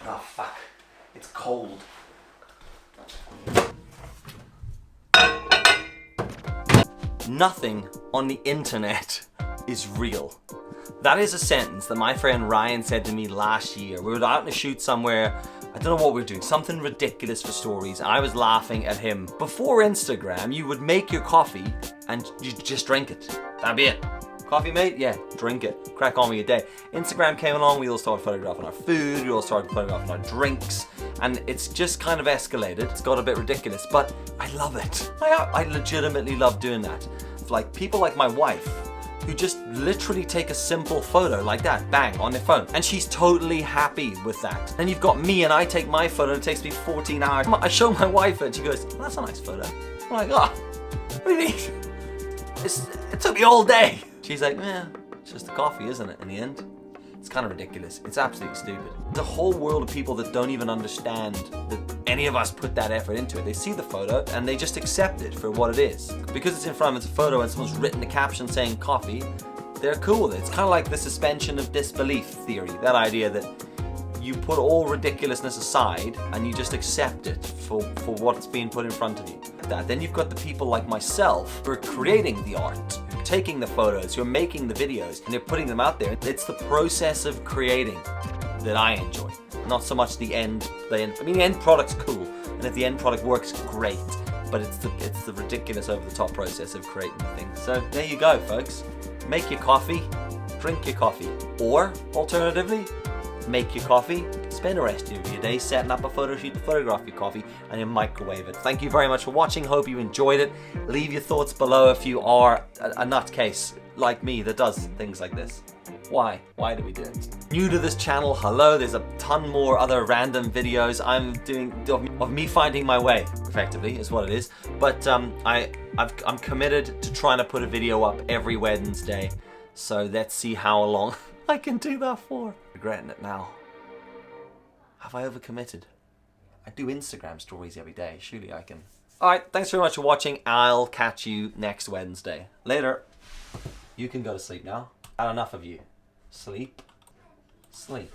Oh fuck, it's cold. Nothing on the internet is real. That is a sentence that my friend Ryan said to me last year. We were out on a shoot somewhere. I don't know what we were doing, something ridiculous for stories. I was laughing at him. Before Instagram, you would make your coffee and you just drink it. That'd be it. Coffee, mate? Yeah, drink it. Crack on with your day. Instagram came along, we all started photographing our food, we all started photographing our drinks, and it's just kind of escalated. It's got a bit ridiculous, but I love it. I legitimately love doing that. Like people like my wife, who just literally take a simple photo like that, bang, on their phone. And she's totally happy with that. Then you've got me and I take my photo and it takes me 14 hours. I show my wife it and she goes, well, that's a nice photo. I'm like, oh, what do you mean? It took me all day. She's like, yeah, it's just the coffee, isn't it, in the end? It's kind of ridiculous. It's absolutely stupid. There's a whole world of people that don't even understand that any of us put that effort into it. They see the photo and they just accept it for what it is. Because it's in front of them, it's a photo and someone's written a caption saying coffee, they're cool with it. It's kind of like the suspension of disbelief theory. That idea that you put all ridiculousness aside and you just accept it for what's being put in front of you. Then you've got the people like myself who are creating the art, taking the photos, who are making the videos, and they're putting them out there. It's the process of creating that I enjoy, not so much the end. I mean, the end product's cool, and if the end product works, great. But it's the ridiculous, over-the-top process of creating the thing. So there you go, folks. Make your coffee, drink your coffee, or alternatively, make your coffee, spend the rest of your day setting up a photo shoot to photograph your coffee, and you microwave it. Thank you very much for watching. Hope you enjoyed it. Leave your thoughts below if you are a nutcase like me that does things like this. Why? Why do we do it? New to this channel, hello. There's a ton more other random videos I'm doing of me finding my way, effectively, is what it is. But I'm committed to trying to put a video up every Wednesday. So let's see how long I can do that for. Regretting it now. Have I overcommitted? I do Instagram stories every day. Surely I can. Alright, thanks very much for watching. I'll catch you next Wednesday. Later. You can go to sleep now. Had enough of you. Sleep. Sleep.